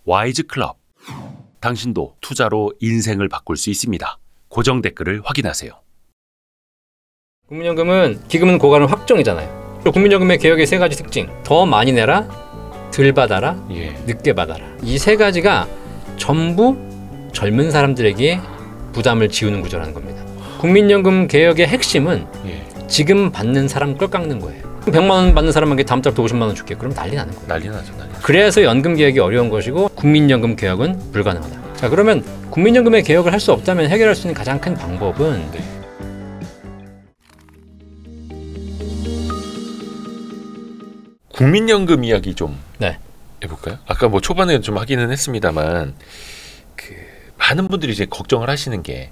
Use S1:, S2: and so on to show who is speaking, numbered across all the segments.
S1: 와이즈 클럽. 당신도 투자로 인생을 바꿀 수 있습니다. 고정 댓글을 확인하세요.
S2: 국민연금은 기금은 고갈은 확정이잖아요. 국민연금의 개혁의 세 가지 특징. 더 많이 내라, 덜 받아라, 늦게 받아라. 이 세 가지가 전부 젊은 사람들에게 부담을 지우는 구조라는 겁니다. 국민연금 개혁의 핵심은 지금 받는 사람 걸 깎는 거예요. 100만 원 받는 사람에게 다음 달부터 50만 원 줄게. 그럼 난리 나는 거예요.
S1: 난리 나죠.
S2: 그래서 연금 개혁이 어려운 것이고 국민연금 개혁은 불가능하다. 자, 그러면 국민연금의 개혁을 할 수 없다면 해결할 수 있는 가장 큰 방법은
S1: 국민연금 이야기 좀 해볼까요? 아까 뭐 초반에 좀 하기는 했습니다만 많은 분들이 이제 걱정을 하시는 게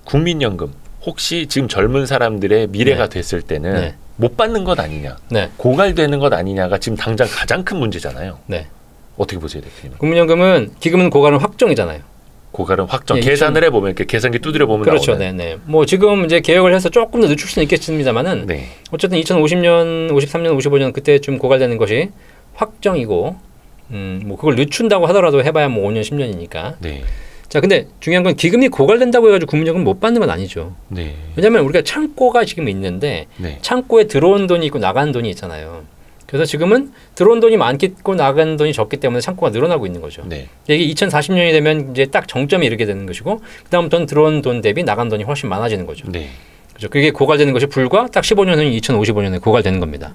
S1: 국민연금 혹시 지금 젊은 사람들의 미래가 됐을 때는 못 받는 것 아니냐, 고갈되는 것 아니냐가 지금 당장 가장 큰 문제잖아요. 어떻게 보세요, 대표님?
S2: 국민연금은 기금은 고갈은 확정이잖아요.
S1: 고갈은 확정. 계산을 해보면 이렇게 계산기 두드려 보면
S2: 그렇죠.
S1: 나오는.
S2: 뭐 지금 이제 개혁을 해서 조금 더 늦출 수는 있겠습니다만은 어쨌든 2050년, 53년, 55년 그때쯤 고갈되는 것이 확정이고, 뭐 그걸 늦춘다고 하더라도 해봐야 뭐 5년, 10년이니까. 자, 근데 중요한 건 기금이 고갈된다고 해가지고 국민연금 못 받는 건 아니죠. 왜냐하면 우리가 창고가 지금 있는데 창고에 들어온 돈이 있고 나간 돈이 있잖아요. 그래서 지금은 들어온 돈이 많고 나간 돈이 적기 때문에 창고가 늘어나고 있는 거죠. 이게 2040년이 되면 이제 딱 정점에 이르게 되는 것이고 그다음부터는 들어온 돈 대비 나간 돈이 훨씬 많아지는 거죠. 그렇죠. 그게 고갈되는 것이 불과 딱 15년 후인 2055년에 고갈되는 겁니다.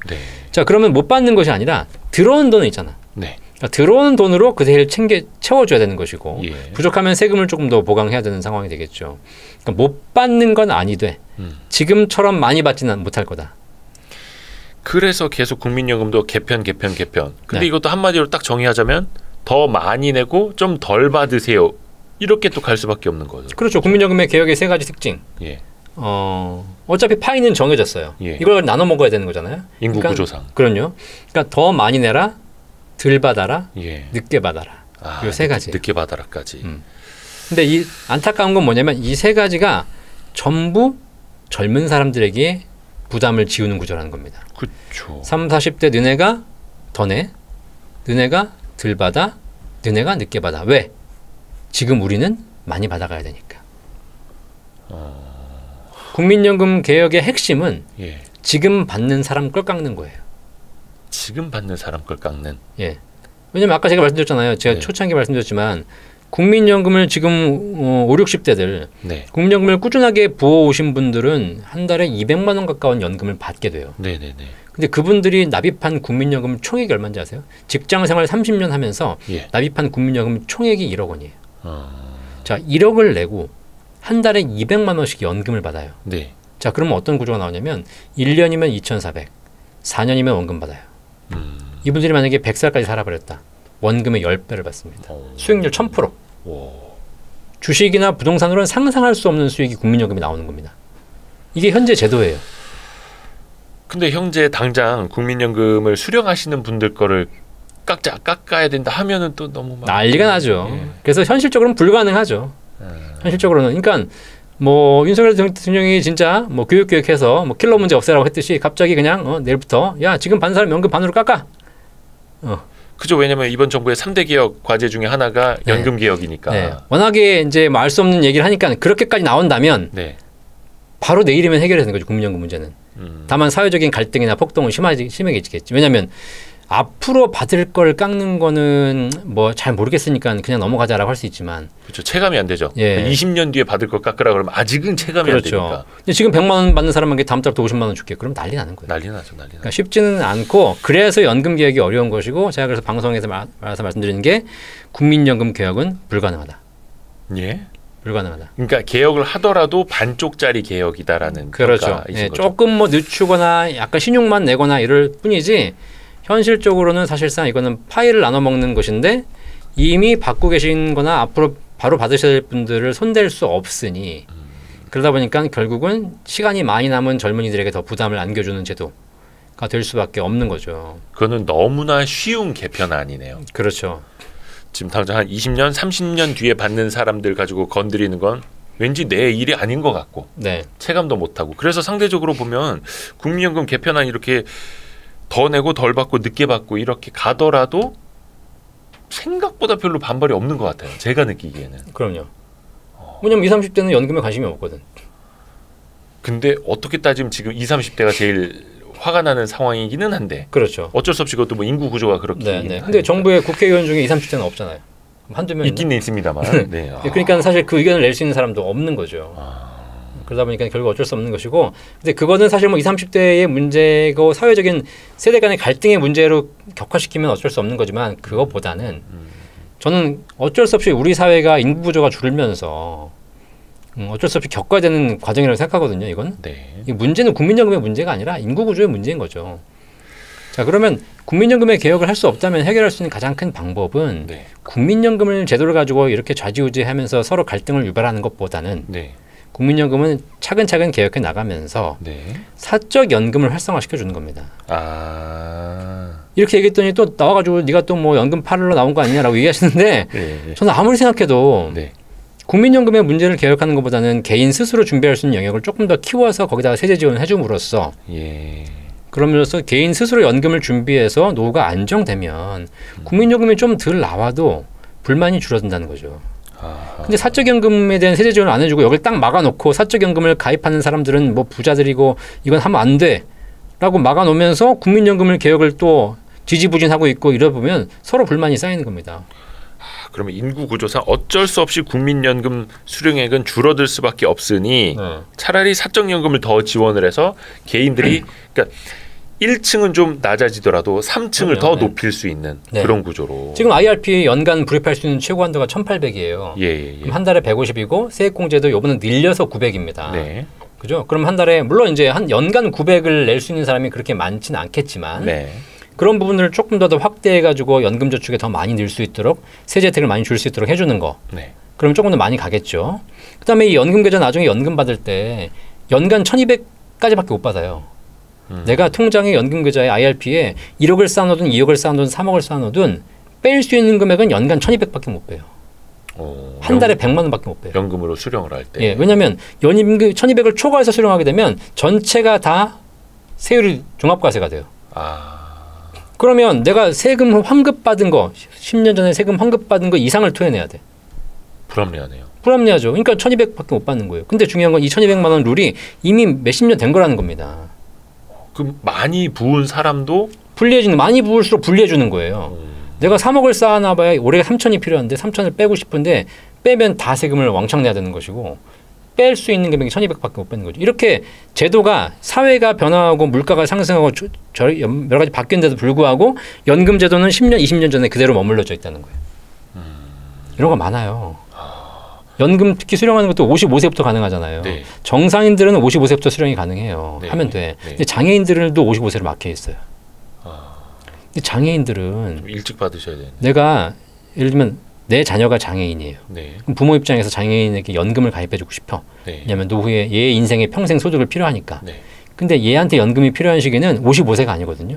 S2: 자, 그러면 못 받는 것이 아니라 들어온 돈은 있잖아. 그러니까 들어오는 돈으로 그 세를 채워줘야 되는 것이고 부족하면 세금을 조금 더 보강해야 되는 상황이 되겠죠. 그러니까 못 받는 건 아니되 지금처럼 많이 받지는 못할 거다.
S1: 그래서 계속 국민연금도 개편. 근데 이것도 한마디로 딱 정의하자면 더 많이 내고 좀 덜 받으세요. 이렇게 또 갈 수밖에 없는 거죠.
S2: 그렇죠. 국민연금의 개혁의 세 가지 특징. 어차피 파이는 정해졌어요. 이걸 나눠 먹어야 되는 거잖아요.
S1: 인구 구조상.
S2: 그럼요. 그러니까 더 많이 내라, 덜 받아라, 늦게 받아라. 이 세 가지.
S1: 늦게 받아라까지.
S2: 근데 이 안타까운 건 뭐냐면 이 세 가지가 전부 젊은 사람들에게 부담을 지우는 구조라는 겁니다.
S1: 그렇죠.
S2: 30, 40대 너네가 더 내, 너네가 덜 받아, 너네가 늦게 받아. 왜? 지금 우리는 많이 받아가야 되니까. 국민연금 개혁의 핵심은 지금 받는 사람 걸 깎는 거예요.
S1: 지금 받는 사람 걸 깎는?
S2: 왜냐면 아까 제가 말씀드렸잖아요. 제가 초창기 말씀드렸지만 국민연금을 지금 5, 60대들 국민연금을 꾸준하게 부어오신 분들은 한 달에 200만 원 가까운 연금을 받게 돼요. 근데 그분들이 납입한 국민연금 총액이 얼마인지 아세요? 직장생활 30년 하면서 납입한 국민연금 총액이 1억 원이에요. 자, 1억을 내고 한 달에 200만 원씩 연금을 받아요. 자, 그러면 어떤 구조가 나오냐면 1년이면 2,400, 4년이면 원금 받아요. 이분들이 만약에 100살까지 살아버렸다. 원금의 10배를 받습니다. 수익률 1000%. 주식이나 부동산으로는 상상할 수 없는 수익이 국민연금이 나오는 겁니다. 이게 현재 제도예요.
S1: 근데 현재 당장 국민연금을 수령하시는 분들 거를 깎아야 된다 하면은 또 너무 막
S2: 난리가 나죠. 그래서 현실적으로는 불가능하죠. 현실적으로는. 그러니까 뭐 윤석열 대통령이 진짜 뭐 교육해서 뭐 킬러 문제 없애라고 했듯이 갑자기 그냥 내일부터 야 지금 받는 사람 연금 반으로 깎아.
S1: 그죠. 왜냐면 이번 정부의 3대 개혁 과제 중에 하나가 연금 개혁이니까.
S2: 워낙에 이제 뭐 알 수 없는 얘기를 하니까 그렇게까지 나온다면 바로 내일이면 해결되는 거죠. 국민연금 문제는. 다만 사회적인 갈등이나 폭동은 심해지겠지. 왜냐하면 앞으로 받을 걸 깎는 거는 뭐 잘 모르겠으니까 그냥 넘어가자라고 할 수 있지만
S1: 그렇죠. 체감이 안 되죠. 20년 뒤에 받을 걸 깎으라 그러면 아직은 체감이 안 되니까.
S2: 근데 지금 100만 원 받는 사람에게 다음 달부터 50만 원 줄게. 그럼 난리 나는 거예요.
S1: 난리 나죠.
S2: 그러니까 쉽지는 않고 그래서 연금 개혁이 어려운 것이고 제가 그래서 방송에서 말씀드리는 게 국민연금 개혁은 불가능하다. 불가능하다.
S1: 그러니까 개혁을 하더라도 반쪽짜리 개혁이다라는
S2: 평가이신 거죠. 조금 뭐 늦추거나 약간 신용만 내거나 이럴 뿐이지 현실적으로는 사실상 이거는 파이를 나눠 먹는 것인데 이미 받고 계신 거나 앞으로 바로 받으실 분들을 손댈 수 없으니 그러다 보니까 결국은 시간이 많이 남은 젊은이들에게 더 부담을 안겨주는 제도가 될 수밖에 없는 거죠.
S1: 그거는 너무나 쉬운 개편안이네요.
S2: 그렇죠.
S1: 지금 당장 한 20년, 30년 뒤에 받는 사람들 가지고 건드리는 건 왠지 내 일이 아닌 것 같고 체감도 못하고 그래서 상대적으로 보면 국민연금 개편안 이렇게 더 내고 덜 받고 늦게 받고 이렇게 가더라도 생각보다 별로 반발이 없는 것 같아요. 제가 느끼기에는.
S2: 그럼요. 왜냐면 20, 30대는 연금에 관심이 없거든.
S1: 근데 어떻게 따지면 지금 20, 30대가 제일 화가 나는 상황이기는 한데.
S2: 그렇죠.
S1: 어쩔 수 없이 그것도 뭐 인구 구조가 그렇게.
S2: 네. 근데 정부의 국회의원 중에 20, 30대는 없잖아요. 한두 명
S1: 있긴 있습니다만. 네.
S2: 그러니까 사실 그 의견을 낼 수 있는 사람도 없는 거죠. 그러다 보니까 결국 어쩔 수 없는 것이고, 근데 그거는 사실 뭐 20, 30대의 문제고 사회적인 세대 간의 갈등의 문제로 격화시키면 어쩔 수 없는 거지만, 그거보다는 저는 어쩔 수 없이 우리 사회가 인구 구조가 줄면서 어쩔 수 없이 겪어야 되는 과정이라고 생각하거든요. 이건.
S1: 네.
S2: 이 문제는 국민연금의 문제가 아니라 인구 구조의 문제인 거죠. 자, 그러면 국민연금의 개혁을 할 수 없다면 해결할 수 있는 가장 큰 방법은
S1: 네.
S2: 국민연금을 제도를 가지고 이렇게 좌지우지하면서 서로 갈등을 유발하는 것보다는
S1: 네.
S2: 국민연금은 차근차근 개혁해 나가면서
S1: 네.
S2: 사적 연금을 활성화시켜 주는 겁니다. 이렇게 얘기했더니 또 나와가지고 네가 또 뭐 연금 팔으러 나온 거 아니냐라고 얘기하시는데
S1: 네.
S2: 저는 아무리 생각해도
S1: 네.
S2: 국민연금의 문제를 개혁하는 것보다는 개인 스스로 준비할 수 있는 영역을 조금 더 키워서 거기다가 세제 지원을 해줌으로써 그러면서 개인 스스로 연금을 준비해서 노후가 안정되면 국민연금이 좀 덜 나와도 불만이 줄어든다는 거죠. 근데 사적연금에 대한 세제 지원을 안 해주고 여기를 딱 막아놓고 사적연금을 가입하는 사람들은 뭐 부자들이고 이건 하면 안 돼 라고 막아놓으면서 국민연금을 개혁을 또 지지부진하고 있고 이러다 보면 서로 불만이 쌓이는 겁니다.
S1: 그러면 인구 구조상 어쩔 수 없이 국민연금 수령액은 줄어들 수밖에 없으니 차라리 사적연금을 더 지원을 해서 개인들이 그러니까 1층은 좀 낮아지더라도 3층을 더 높일 수 있는 그런 구조로.
S2: 지금 IRP 연간 불입할 수 있는 최고 한도가 1,800이에요. 그럼 한 달에 150이고 세액공제도 요번은 늘려서 900입니다. 그죠? 그럼 한 달에 물론 이제 한 연간 900을 낼 수 있는 사람이 그렇게 많지는 않겠지만 그런 부분을 조금 더 확대해가지고 연금 저축에 더 많이 늘 수 있도록 세제 혜택을 많이 줄 수 있도록 해주는 거. 그럼 조금 더 많이 가겠죠. 그다음에 이 연금 계좌 나중에 연금 받을 때 연간 1,200까지밖에 못 받아요. 내가 통장에 연금 계좌에 IRP에 1억을 쌓아놓든 2억을 쌓아놓든 3억을 쌓아놓든 뺄 수 있는 금액은 연간 1,200밖에 못 빼요. 한 달에 100만 원밖에 못 빼요.
S1: 연금으로 수령을 할 때.
S2: 예, 왜냐하면 연임금 1,200을 초과해서 수령하게 되면 전체가 다 세율이 종합과세가 돼요. 그러면 내가 세금 환급받은 거 10년 전에 세금 환급받은 거 이상을 토해내야 돼.
S1: 불합리하네요.
S2: 불합리하죠. 그러니까 1,200밖에 못 받는 거예요. 근데 중요한 건 이 1,200만 원 룰이 이미 몇십 년 된 거라는 겁니다.
S1: 그럼 많이 부은 사람도
S2: 많이 부을수록 불리해 주는 거예요. 내가 3억을 쌓아놔 봐야 올해 3천이 필요한데 3천을 빼고 싶은데 빼면 다 세금을 왕창 내야 되는 것이고 뺄 수 있는 금액이 1,200밖에 못 빼는 거죠. 이렇게 제도가 사회가 변화하고 물가가 상승하고 여러 가지 바뀐데도 불구하고 연금 제도는 10년, 20년 전에 그대로 머물러져 있다는 거예요. 이런 거 많아요. 연금 특히 수령하는 것도 55세부터 가능하잖아요. 정상인들은 55세부터 수령이 가능해요. 하면 돼. 근데 장애인들도 55세로 막혀 있어요. 근데 장애인들은
S1: 좀 일찍 받으셔야 되는데.
S2: 내가 예를 들면 내 자녀가 장애인이에요. 그럼 부모 입장에서 장애인에게 연금을 가입해주고 싶어. 왜냐하면 노후에 얘 인생에 평생 소득을 필요하니까. 근데 얘한테 연금이 필요한 시기는 55세가 아니거든요.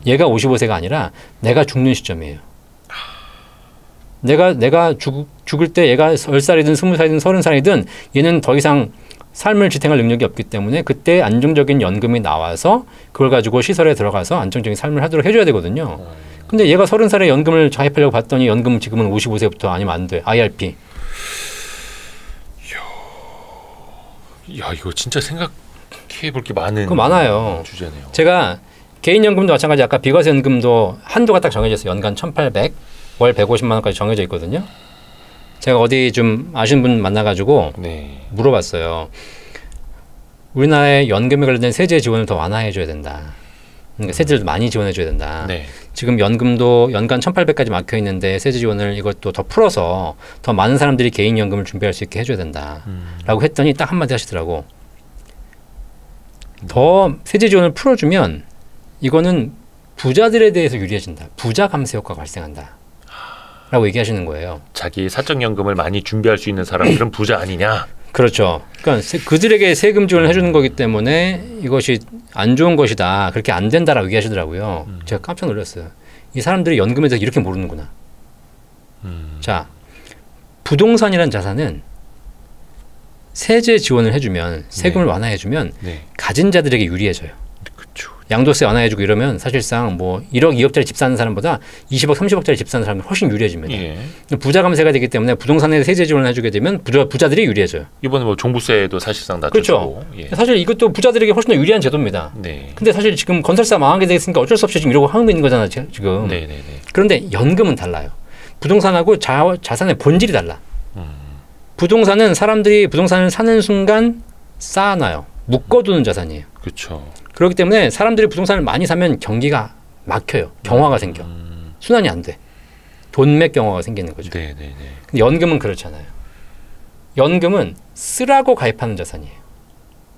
S2: 얘가 55세가 아니라 내가 죽는 시점이에요. 내가 죽을 때 얘가 10살이든 20살이든 30살이든 얘는 더 이상 삶을 지탱할 능력이 없기 때문에 그때 안정적인 연금이 나와서 그걸 가지고 시설에 들어가서 안정적인 삶을 하도록 해줘야 되거든요. 근데 얘가 30살에 연금을 가입하려고 봤더니 연금 지금은 55세부터 아니면 안 돼. IRP.
S1: 야, 이거 진짜 생각해 볼 게
S2: 많아요.
S1: 주제네요.
S2: 제가 개인연금도 마찬가지 아까 비과세연금도 한도가 딱 정해져 있어요. 연간 1,800, 월 150만 원까지 정해져 있거든요. 제가 어디 좀 아시는 분 만나가지고 물어봤어요. 우리나라의 연금에 관련된 세제 지원을 더 완화해줘야 된다. 그러니까 세제를 많이 지원해줘야 된다. 지금 연금도 연간 1,800까지 막혀 있는데 세제 지원을 이것도 더 풀어서 더 많은 사람들이 개인연금을 준비할 수 있게 해줘야 된다. 라고 했더니 딱 한마디 하시더라고. 더 세제 지원을 풀어주면 이거는 부자들에 대해서 유리해진다. 부자 감세 효과가 발생한다. 라고 얘기하시는 거예요.
S1: 자기 사적연금을 많이 준비할 수 있는 사람들은 부자 아니냐?
S2: 그렇죠. 그러니까 그들에게 세금 지원을 해주는 거기 때문에 이것이 안 좋은 것이다. 그렇게 안 된다라고 얘기하시더라고요. 제가 깜짝 놀랐어요. 이 사람들이 연금에 대해서 이렇게 모르는구나. 자, 부동산이라는 자산은 세제 지원을 해주면 세금을 완화해주면 가진 자들에게 유리해져요. 양도세 완화해주고 이러면 사실상 뭐 1억 2억짜리 집 사는 사람보다 20억 30억짜리 집 사는 사람이 훨씬 유리해집니다. 예. 부자 감세가 되기 때문에 부동산에 세제 지원을 해주게 되면 부자들이 유리해져요.
S1: 이번에 뭐 종부세도 사실상 낮춰주고.
S2: 그렇죠. 예. 사실 이것도 부자들에게 훨씬 더 유리한 제도입니다. 네. 근데 사실 지금 건설사 망하게 되겠으니까 어쩔 수 없이 지금 이러고 하고 있는 거잖아요. 지금. 네네네. 그런데 연금은 달라요. 부동산하고 자산의 본질이 달라. 부동산은 사람들이 부동산을 사는 순간 쌓아놔요. 묶어두는 자산이에요.
S1: 그렇죠.
S2: 그렇기 때문에 사람들이 부동산을 많이 사면 경기가 막혀요. 경화가 생겨. 순환이 안 돼. 돈맥 경화가 생기는 거죠.
S1: 네네네.
S2: 근데 연금은 그렇잖아요. 연금은 쓰라고 가입하는 자산이에요.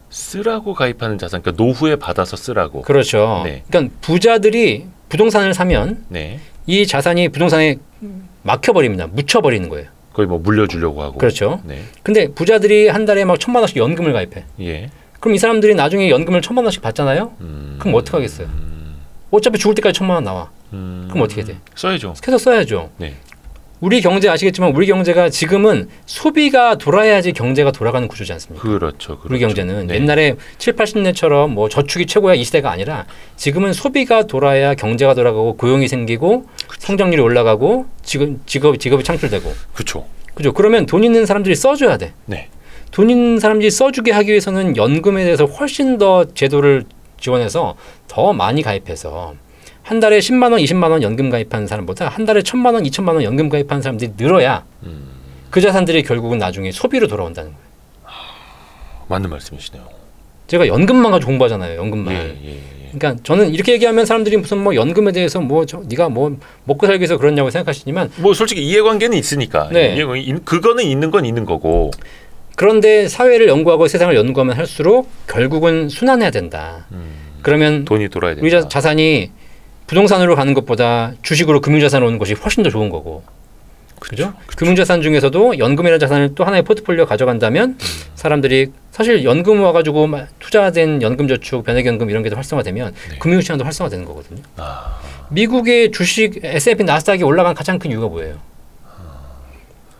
S1: 쓰라고 가입하는 자산, 그러니까 노후에 받아서 쓰라고.
S2: 그렇죠. 네. 그러니까 부자들이 부동산을 사면 네. 이 자산이 부동산에 막혀버립니다. 묻혀버리는 거예요.
S1: 거의 뭐 물려주려고 하고.
S2: 그렇죠. 네. 근데 부자들이 한 달에 막 1,000만 원씩 연금을 가입해. 예. 그럼 이 사람들이 나중에 연금을 1,000만 원씩 받잖아요. 그럼 어떻게 하겠어요? 어차피 죽을 때까지 1,000만 원 나와. 그럼 어떻게 돼?
S1: 써야죠.
S2: 계속 써야죠. 네. 우리 경제 아시겠지만 우리 경제가 지금은 소비가 돌아야지 경제가 돌아가는 구조지 않습니까?
S1: 그렇죠.
S2: 우리 경제는 네. 옛날에 7, 80년대처럼 뭐 저축이 최고야 이 시대가 아니라 지금은 소비가 돌아야 경제가 돌아가고 고용이 생기고 그쵸. 성장률이 올라가고 직업이 창출되고.
S1: 그렇죠.
S2: 그죠? 그러면 돈 있는 사람들이 써줘야 돼. 네. 돈 있는 사람들이 써주게 하기 위해서는 연금에 대해서 훨씬 더 제도를 지원해서 더 많이 가입해서 한 달에 10만 원, 20만 원 연금 가입하는 사람보다 한 달에 1,000만 원, 2,000만 원 연금 가입하는 사람들이 늘어야 그 자산들이 결국은 나중에 소비로 돌아온다는 거예요.
S1: 맞는 말씀이시네요.
S2: 제가 연금만 가지고 공부하잖아요. 연금만. 그러니까 저는 이렇게 얘기하면 사람들이 무슨 뭐 연금에 대해서 뭐 네가 뭐 먹고 살기 위해서 그러냐고 생각하시지만
S1: 뭐 솔직히 이해관계는 있으니까.
S2: 네.
S1: 그거는 있는 건 있는 거고.
S2: 그런데 사회를 연구하고 세상을 연구하면 할수록 결국은 순환해야 된다. 그러면
S1: 돈이 돌아야 된다.
S2: 우리 자산이 부동산으로 가는 것보다 주식으로 금융자산으로 오는 것이 훨씬 더 좋은 거고. 그죠? 금융자산 중에서도 연금이라는 자산을 또 하나의 포트폴리오 가져간다면 사람들이 사실 연금 와가지고 투자된 연금저축, 변액연금 이런 게 더 활성화되면 네. 금융시장도 활성화되는 거거든요. 미국의 주식 S&P 나스닥이 올라간 가장 큰 이유가 뭐예요?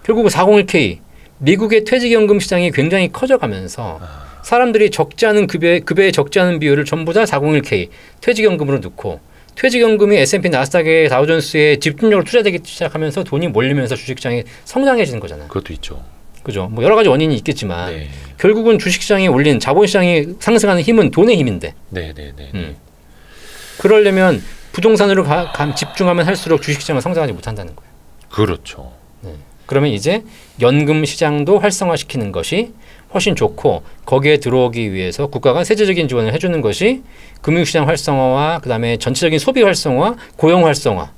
S2: 결국 401k 미국의 퇴직연금 시장이 굉장히 커져가면서 사람들이 적지 않은 급여에 적지 않은 비율을 전부 다 401k 퇴직연금으로 넣고 퇴직연금이 S&P 나스닥의 다우존스에 집중적으로 투자되기 시작하면서 돈이 몰리면서 주식시장이 성장해지는 거잖아요.
S1: 그것도 있죠.
S2: 그죠. 뭐 여러 가지 원인이 있겠지만 네. 결국은 주식시장이 올린 자본시장이 상승하는 힘은 돈의 힘인데.
S1: 네네네.
S2: 그러려면 부동산으로 집중하면 할수록 주식시장은 성장하지 못한다는 거예요.
S1: 그렇죠.
S2: 네. 그러면 이제 연금 시장도 활성화시키는 것이 훨씬 좋고 거기에 들어오기 위해서 국가가 세제적인 지원을 해주는 것이 금융시장 활성화와 그다음에 전체적인 소비 활성화, 고용 활성화.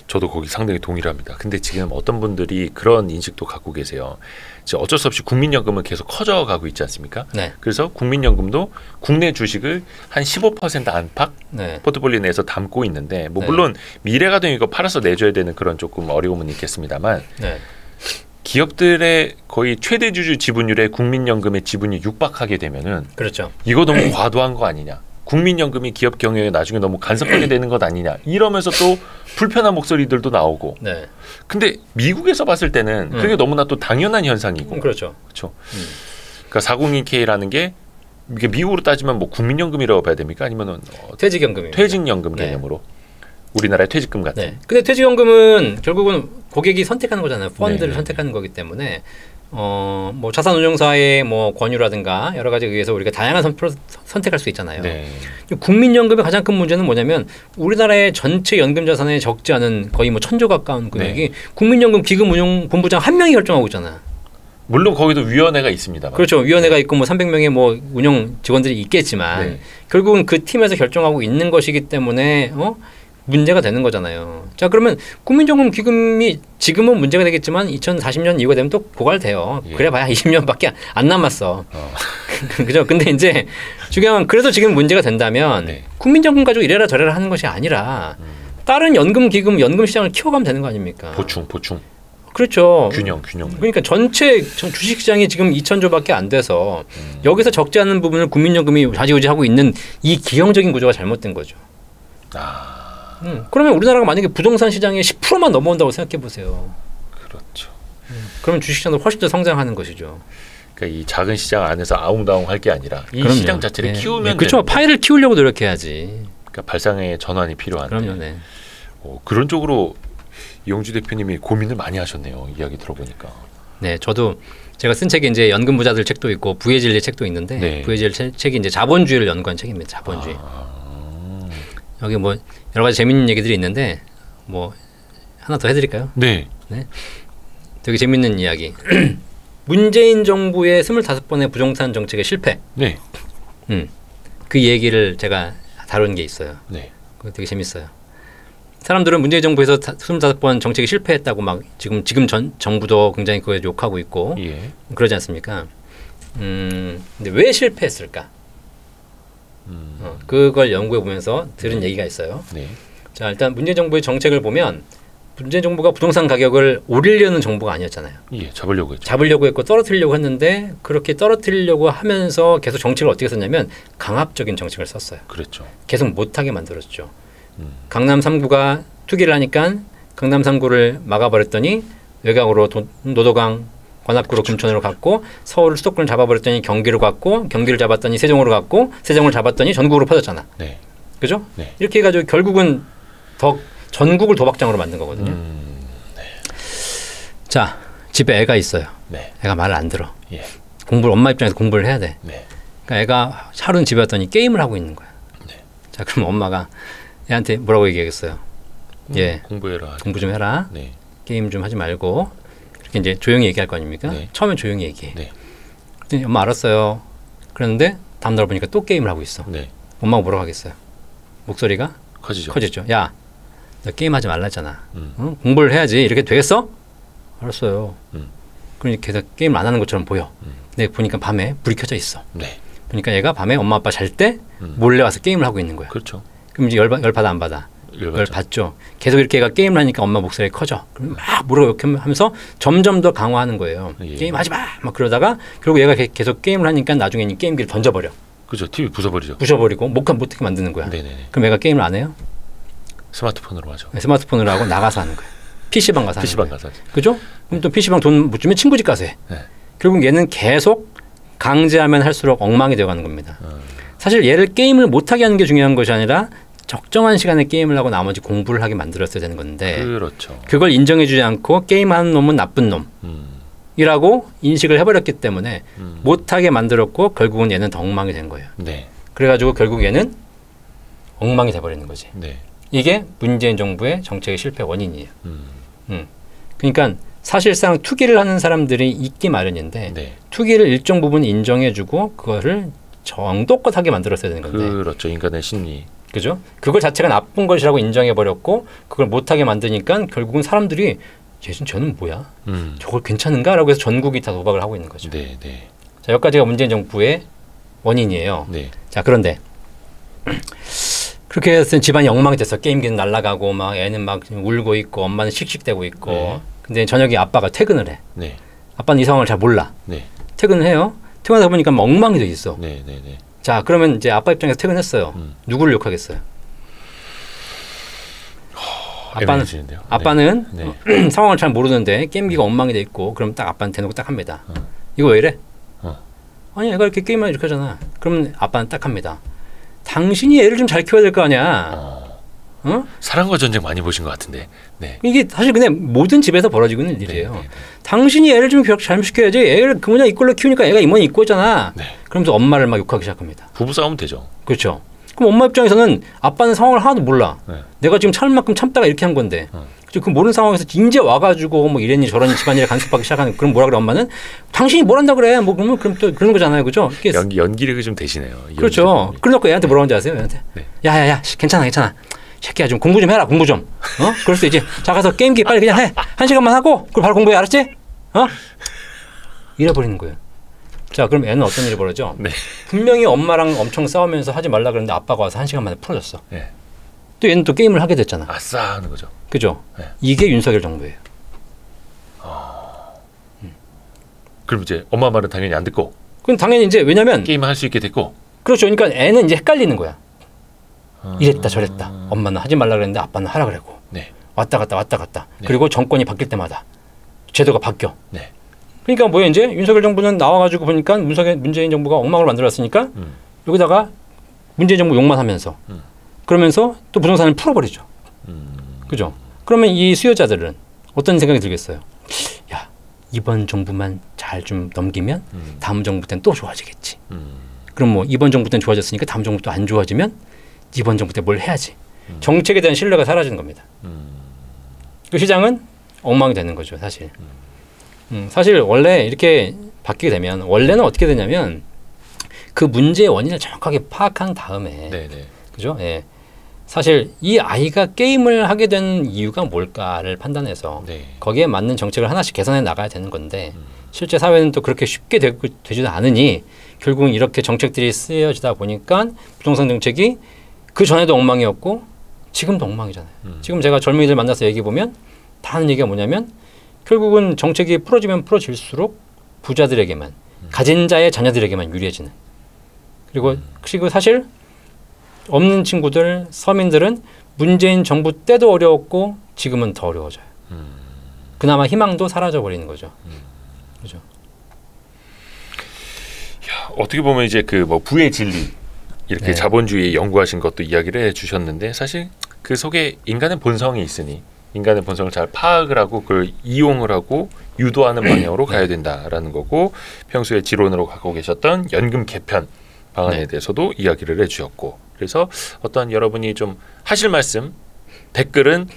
S1: 저도 거기 상당히 동일합니다. 근데 지금 어떤 분들이 그런 인식도 갖고 계세요. 이제 어쩔 수 없이 국민연금은 계속 커져가고 있지 않습니까? 네. 그래서 국민연금도 국내 주식을 한 15% 안팎 네. 포트폴리오 내에서 담고 있는데 뭐 물론 미래가 되면 이거 팔아서 내줘야 되는 그런 조금 어려움은 있겠습니다만 네. 기업들의 거의 최대 주주 지분율에 국민연금의 지분이 육박하게 되면은
S2: 그렇죠.
S1: 이거 너무 과도한 거 아니냐? 국민연금이 기업 경영에 나중에 너무 간섭하게 되는 것 아니냐? 이러면서 또 불편한 목소리들도 나오고. 네. 근데 미국에서 봤을 때는 그게 너무나 또 당연한 현상이고.
S2: 그렇죠.
S1: 그렇죠. 그러니까 402K라는 게 이게 미국으로 따지면 뭐 국민연금이라고 봐야 됩니까? 아니면은
S2: 퇴직연금입니다.
S1: 퇴직연금 개념으로. 우리나라의 퇴직금 같은.
S2: 네. 근데 퇴직연금은 결국은 고객이 선택하는 거잖아요. 펀드를 선택하는 거기 때문에 뭐 자산운용사의 뭐 권유라든가 여러 가지에 의해서 우리가 다양한 선택할 수 있잖아요. 네. 국민연금의 가장 큰 문제는 뭐냐면 우리나라의 전체 연금 자산에 적지 않은 거의 뭐 1,000조 가까운 금액이 네. 국민연금 기금운용본부장 한 명이 결정하고 있잖아요.
S1: 물론 거기도 위원회가 있습니다.
S2: 그렇죠. 위원회가 있고 뭐 300명의 뭐 운영 직원들이 있겠지만 네. 결국은 그 팀에서 결정하고 있는 것이기 때문에 문제가 되는 거잖아요. 자, 그러면 국민연금 기금이 지금은 문제가 되겠지만 2040년 이후가 되면 또 고갈돼요. 예. 그래봐야 20년밖에 안 남았어. 그죠? 근데 이제 중요한 건 그래서 지금 문제가 된다면 네. 국민연금 가지고 이래라 저래라 하는 것이 아니라 다른 연금 기금 연금 시장을 키워가면 되는 거 아닙니까?
S1: 보충.
S2: 그렇죠.
S1: 균형.
S2: 그러니까 전체 주식시장이 지금 2,000조밖에 안 돼서 여기서 적지 않은 부분을 국민연금이 좌지우지하고 있는 이 기형적인 구조가 잘못된 거죠. 그러면 우리나라가 만약에 부동산 시장에 10%만 넘어온다고 생각해 보세요.
S1: 그렇죠.
S2: 그러면 주식시장도 훨씬 더 성장하는 것이죠.
S1: 그러니까 이 작은 시장 안에서 아웅다웅 할 게 아니라 이
S2: 그럼요.
S1: 시장 자체를
S2: 네.
S1: 키우면
S2: 그렇죠. 파일을 키우려고 노력해야지.
S1: 그러니까 발상의 전환이 필요한데.
S2: 그럼요. 네.
S1: 그런 쪽으로 이용주 대표님이 고민을 많이 하셨네요. 이야기 들어보니까.
S2: 네, 저도 제가 쓴 책이 이제 연금 부자들 책도 있고 부의 진리 책도 있는데
S1: 네.
S2: 부의 진리 책이 이제 자본주의를 연구한 책입니다. 자본주의. 여기 뭐 여러 가지 재밌는 얘기들이 있는데 뭐 하나 더 해드릴까요?
S1: 네.
S2: 네. 되게 재밌는 이야기. 문재인 정부의 25번의 부동산 정책의 실패.
S1: 네.
S2: 그 얘기를 제가 다룬 게 있어요.
S1: 네.
S2: 그거 되게 재밌어요. 사람들은 문재인 정부에서 25번 정책이 실패했다고 막 지금 정부도 굉장히 그거에 욕하고 있고
S1: 예.
S2: 그러지 않습니까? 근데 왜 실패했을까? 그걸 연구해 보면서 들은 얘기가 있어요.
S1: 네.
S2: 자, 일단 문재인 정부의 정책을 보면 문재인 정부가 부동산 가격을 올리려는 정부가 아니었잖아요.
S1: 예, 잡으려고 했죠.
S2: 잡으려고 했고 떨어뜨리려고 했는데 그렇게 떨어뜨리려고 하면서 계속 정책을 어떻게 썼냐면 강압적인 정책을 썼어요.
S1: 그랬죠.
S2: 계속 못하게 만들었죠. 강남 3구가 투기를 하니까 강남 3구를 막아버렸더니 외곽으로 노도강 관악구로 금천으로 갔고 서울 수도권을 잡아버렸더니 경기로 갔고 경기를 잡았더니 세종으로 갔고 세종을 잡았더니 전국으로 퍼졌잖아.
S1: 네.
S2: 그죠?
S1: 네.
S2: 이렇게 해가지고 결국은 전국을 도박장으로 만든 거거든요.
S1: 네.
S2: 자, 집에 애가 있어요.
S1: 네.
S2: 애가 말을 안 들어.
S1: 예.
S2: 엄마 입장에서 공부를 해야 돼.
S1: 네.
S2: 그러니까 애가 하루는 집에 왔더니 게임을 하고 있는 거야.
S1: 네.
S2: 자, 그럼 엄마가 애한테 뭐라고 얘기하겠어요? 예,
S1: 공부해라.
S2: 공부 좀 해라.
S1: 네.
S2: 게임 좀 하지 말고 이렇게 이제 조용히 얘기할 거 아닙니까?
S1: 네.
S2: 처음엔 조용히 얘기해.
S1: 네.
S2: 그랬더니 엄마 알았어요. 그런데 다음날 보니까 또 게임을 하고 있어.
S1: 네.
S2: 엄마가 뭐라고 하겠어요? 목소리가
S1: 커지죠.
S2: 커지죠. 야, 너 게임하지 말랬잖아. 응? 공부를 해야지. 이렇게 되겠어? 알았어요. 그러니까 계속 게임을 안 하는 것처럼 보여. 근데 보니까 밤에 불이 켜져 있어.
S1: 네.
S2: 보니까 얘가 밤에 엄마 아빠 잘 때 몰래 와서 게임을 하고 있는 거야.
S1: 그렇죠.
S2: 그럼 이제 열 받아 안 받아? 열 받죠. 계속 이렇게 얘가 게임을 하니까 엄마 목소리가 커져. 그럼 막 뭐라고 이렇게 하면서 점점 더 강화하는 거예요.
S1: 예.
S2: 게임하지 마! 막 그러다가 결국 얘가 계속 게임을 하니까 나중에는 게임기를 던져버려.
S1: 그죠. TV 부숴버리죠.
S2: 부셔버리고 못하게 만드는 거야.
S1: 네네네.
S2: 그럼 얘가 게임을 안 해요?
S1: 스마트폰으로 하죠.
S2: 네, 스마트폰으로 하고 나가서 하는 거예요. PC방 가서 하는
S1: PC방
S2: 거예요.
S1: 가서 하죠.
S2: 그죠? 그럼 또 PC방 돈 못 주면 친구 집 가서 해.
S1: 네.
S2: 결국 얘는 계속 강제하면 할수록 엉망이 되어가는 겁니다. 사실 얘를 게임을 못하게 하는 게 중요한 것이 아니라 적정한 시간에 게임을 하고 나머지 공부를 하게 만들었어야 되는 건데
S1: 그렇죠.
S2: 그걸 인정해주지 않고 게임하는 놈은 나쁜 놈이라고 인식을 해버렸기 때문에 못하게 만들었고 결국은 얘는 더 엉망이 된 거예요.
S1: 네.
S2: 그래가지고 결국 얘는 엉망이 돼버리는 거지.
S1: 네.
S2: 이게 문재인 정부의 정책의 실패 원인이에요. 그러니까 사실상 투기를 하는 사람들이 있기 마련인데
S1: 네.
S2: 투기를 일정 부분 인정해주고 그거를 정도껏하게 만들었어야 되는 건데.
S1: 그렇죠. 인간의 심리.
S2: 그죠? 그걸 자체가 나쁜 것이라고 인정해버렸고 그걸 못하게 만드니까 결국은 사람들이 쟤는 뭐야? 저걸 괜찮은가? 라고 해서 전국이 다 도박을 하고 있는 거죠.
S1: 네, 네.
S2: 자, 여기까지가 문재인 정부의 원인이에요.
S1: 네.
S2: 자, 그런데 그렇게 해서 집안이 엉망이 됐어. 게임기는 날아가고 막 애는 막 울고 있고 엄마는 씩씩대고 있고.
S1: 네.
S2: 근데 저녁에 아빠가 퇴근을 해.
S1: 네.
S2: 아빠는 이 상황을 잘 몰라.
S1: 네.
S2: 퇴근을 해요. 퇴근하다 보니까 막 엉망이 돼 있어.
S1: 네, 네, 네.
S2: 자, 그러면 이제 아빠 입장에서 퇴근했어요. 누구를 욕하겠어요? 아빠는
S1: 네.
S2: 상황을 잘 모르는데 게임기가 엉망이 돼 있고 그럼 딱 아빠는 대놓고 딱 합니다. 이거 왜 이래? 아니 애가 이렇게 게임만 이렇게 하잖아. 그러면 아빠는 딱 합니다. 당신이 애를 좀 잘 키워야 될 거 아니야. 어?
S1: 사랑과 전쟁 많이 보신 것 같은데. 네.
S2: 이게 사실 그냥 모든 집에서 벌어지고 있는 일이에요.
S1: 네, 네, 네.
S2: 당신이 애를 좀 잘 시켜야지. 애를 그 모양 이꼴로 키우니까 애가 이 모양 이꼴잖아.
S1: 네.
S2: 그러면서 엄마를 막 욕하기 시작합니다.
S1: 부부 싸움 되죠.
S2: 그렇죠. 그럼 엄마 입장에서는 아빠는 상황을 하나도 몰라.
S1: 네.
S2: 내가 지금 참을 만큼 참다가 이렇게 한 건데. 그 모르는 상황에서 이제 와가지고 뭐 이랬니 저랬니 집안일에 간섭하기 시작하는 그럼 뭐라 그래 엄마는 당신이 뭘 한다 그래 뭐 그러면 그럼 또 그런 거잖아요, 그죠?
S1: 연기력이 좀 되시네요.
S2: 그렇죠. 그래놓고 애한테 뭐라고 하는지 아세요? 애한테
S1: 네.
S2: 야야야 괜찮아 새끼야 좀 공부 좀 해라 공부 좀 그럴 수 있지. 자 가서 게임기 빨리 그냥 해 1시간만 하고 그럼 바로 공부해 알았지? 이래버리는 거예요. 자 그럼 애는 어떤 일이 벌어져?
S1: 네.
S2: 분명히 엄마랑 엄청 싸우면서 하지 말라 그랬는데 아빠가 와서 1시간 만에 풀어줬어.
S1: 네.
S2: 또 얘는 또 게임을 하게 됐잖아.
S1: 아싸 하는 거죠.
S2: 그죠?
S1: 네.
S2: 이게 윤석열 정부예요.
S1: 그럼 이제 엄마 말은 당연히 안 듣고.
S2: 그럼 당연히 이제 왜냐면
S1: 게임을 할 수 있게 됐고.
S2: 그렇죠. 그러니까 애는 이제 헷갈리는 거야. 이랬다 저랬다. 엄마는 하지 말라 그랬는데 아빠는 하라 그랬고.
S1: 네.
S2: 왔다 갔다.
S1: 네.
S2: 그리고 정권이 바뀔 때마다 제도가 바뀌어.
S1: 네.
S2: 그러니까 뭐야 이제 윤석열 정부는 나와가지고 보니까 문재인 정부가 엉망을 만들었으니까 여기다가 문재인 정부 욕만 하면서 그러면서 또 부동산을 풀어버리죠. 그죠? 그러면 이 수요자들은 어떤 생각이 들겠어요? 야, 이번 정부만 잘 좀 넘기면 다음 정부 때는 또 좋아지겠지. 그럼 뭐 이번 정부 때는 좋아졌으니까 다음 정부 또 안 좋아지면 이번 정부 때 뭘 해야지. 정책에 대한 신뢰가 사라지는 겁니다. 그 시장은 엉망이 되는 거죠, 사실. 사실 원래 이렇게 바뀌게 되면 원래는 어떻게 되냐면 그 문제의 원인을 정확하게 파악한 다음에 그죠? 예. 사실 이 아이가 게임을 하게 된 이유가 뭘까를 판단해서 거기에 맞는 정책을 하나씩 개선해 나가야 되는 건데 실제 사회는 또 그렇게 쉽게 되지도 않으니 결국은 이렇게 정책들이 쓰여지다 보니까 부동산 정책이 그 전에도 엉망이었고 지금도 엉망이잖아요. 지금 제가 젊은이들 만나서 얘기해 보면 다 하는 얘기가 뭐냐면 결국은 정책이 풀어지면 풀어질수록 부자들에게만 가진 자의 자녀들에게만 유리해지는 그리고 사실 없는 친구들 서민들은 문재인 정부 때도 어려웠고 지금은 더 어려워져요. 그나마 희망도 사라져 버리는 거죠. 그죠?
S1: 야, 어떻게 보면 이제 그 뭐 부의 진리 이렇게 자본주의 연구하신 것도 이야기를 해주셨는데 사실 그 속에 인간의 본성이 있으니 인간의 본성을 잘 파악을 하고 그걸 이용을 하고 유도하는 방향으로 가야 된다라는 거고 평소에 지론으로 갖고 계셨던 연금 개편 방안에 대해서도 이야기를 해주셨고 그래서 어떤 여러분이 좀 하실 말씀 댓글은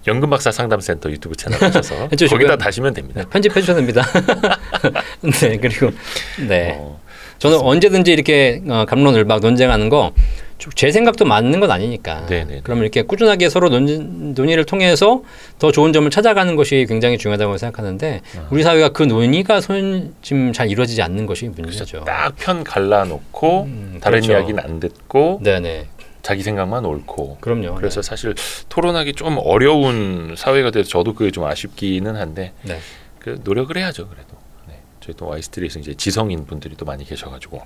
S1: 연금박사 상담센터 유튜브 채널 하셔서 거기다 다시면 됩니다.
S2: 편집해 주셔도 됩니다. 네 그리고 저는 언제든지 이렇게 갑론을박 논쟁하는 거 제 생각도 맞는 건 아니니까. 그러면 이렇게 꾸준하게 서로 논의를 통해서 더 좋은 점을 찾아가는 것이 굉장히 중요하다고 생각하는데 우리 사회가 그 논의가 지금 잘 이루어지지 않는 것이 문제죠.
S1: 딱 편 갈라놓고 다른 이야기는 안 듣고 자기 생각만 옳고.
S2: 그럼요.
S1: 그래서 사실 토론하기 좀 어려운 사회가 돼서 저도 그게 좀 아쉽기는 한데 그 노력을 해야죠. 그래도 저희 또 와이스트리에서 이제 지성인 분들이 또 많이 계셔가지고.